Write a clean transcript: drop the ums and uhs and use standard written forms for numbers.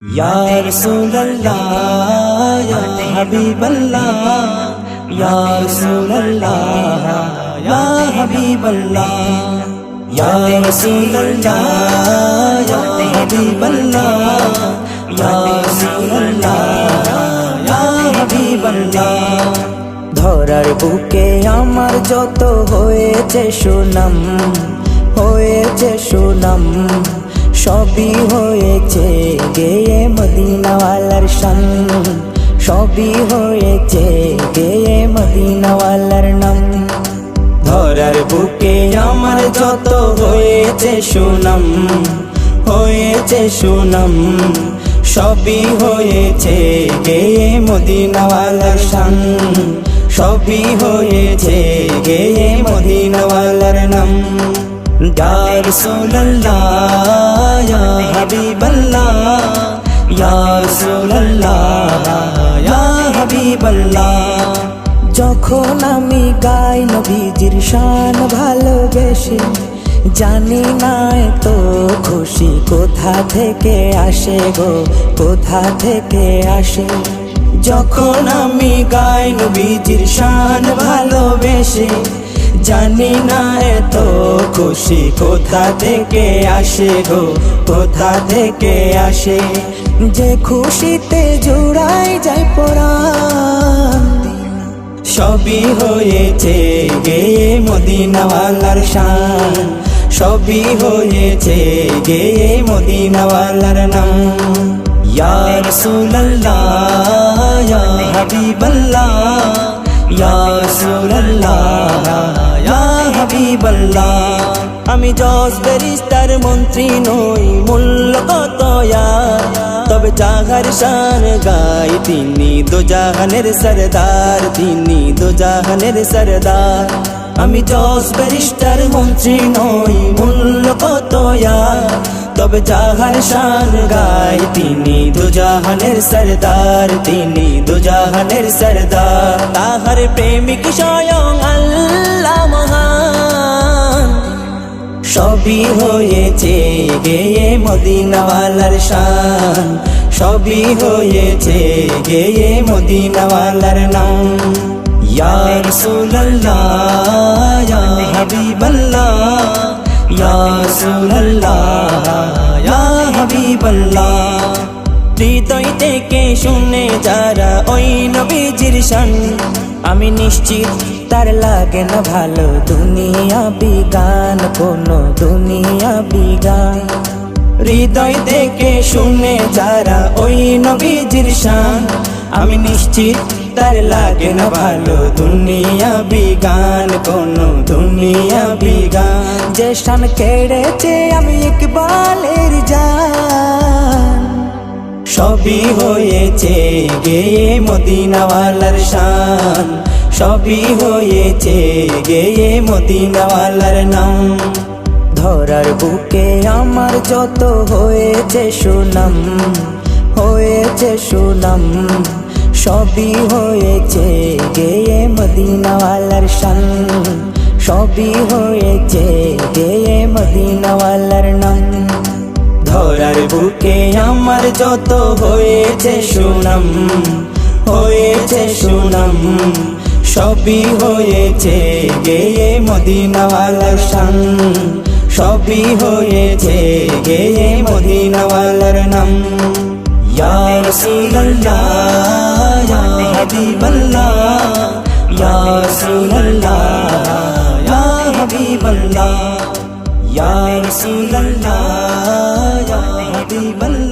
या रसूल अल्लाह या हबीब अल्लाह या रसूल अल्लाह या हबीब अल्लाह या रसूल अल्लाह या हबीब अल्लाह या रसूल अल्लाह या हबीब अल्लाह ধরার বুকে আমার যত হয়েছে সুনাম সবই হয়েছে গেয়ে মদিনাওয়ালার শান সবই হয়েছে গেয়ে মদিনাওয়ালার নাম ধরার বুকে আমার যত হয়েছে সুনাম সবই হয়েছে গেয়ে মদিনাওয়ালার শান সবই হয়েছে গেয়ে মদিনাওয়ালার নাম या रसूल अल्लाह या हबीब अल्लाह या रसूल अल्लाह या हबीब अल्लाह যখন আমি গাই নবীজির শান ভালোবেসে জানি না তো খুশি কোথা থেকে আসে গো কোথা থেকে আসে যখন আমি গাই নবীজির শান ভালোবেসে জানি না এত খুশি কোথা থেকে আসে গো কোথা থেকে আসে যে খুশিতে জুড়াই যায় পরাণ সবই হয়েছে গেয়ে মদিনাওয়ালার শান সবই হয়েছে গেয়ে মদিনাওয়ালার নাম ইয়া রাসূলুল্লাহ ইয়া হাবিবাল্লাহ ইয়া রাসূলুল্লাহ ইয়া হাবিবাল্লাহ আমি জজ ব্যারিস্টার মন্ত্রী নই মূল্য কত তবে জাহার শান গাই তিনি দোজাহানের সরদার তিনি দোজাহানের সরদার আমি জজ ব্যারিস্টার মন্ত্রী নই মূল্য কত তবে যাহার শান গাই তিনি দুজাহানের সরদার তিনি দুজাহানের সরদার তাহার প্রেমিক স্বয়ং আল্লাহ মহান সবই হয়েছে গেয়ে মদিনাওয়ালার শান সবই হয়েছে গেয়ে মদিনাওয়ালার নাম ইয়া রাসূলুল্লাহ ইয়া হাবিবাল্লাহ ইয়া রাসূলুল্লাহ ইয়া হাবিবাল্লাহ হৃদয় থেকে শুনে যারা ওই নবীজির শান আমি নিশ্চিত তার লাগে না ভালো দুনিয়া বিগান কোনো দুনিয়া বিগান হৃদয় থেকে শুনে যারা ওই নবীজির শান আমি নিশ্চিত তার লাগে না ভালো দুনিয়া বিগান কোনো দুনিয়া বিগান যে শান কেড়েছে আমি ইকবালের জান সবই হয়েছে গেয়ে মদিনাওয়ালার শান সবই হয়েছে গেয়ে মদিনাওয়ালার নাম ধরার বুকে আমার যত হয়েছে সুনাম সবই হয়েছে গেয়ে মদিনাওয়ালার শান সবই হয়েছে গেয়ে মদিনাওয়ালার নাম ধরার বুকে আমার যত হয়েছে সুনাম সবই হয়েছে গেয়ে মদিনাওয়ালার শান সবই হয়েছে গেয়ে মদিনাওয়ালার নাম ইয়া রাসূলুল্লাহ ইয়া হাবিবাল্লাহ ইয়া রাসূলুল্লাহ ইয়া হাবিবাল্লাহ ইয়া রাসূলুল্লাহ ইয়া হাবিবাল্লাহ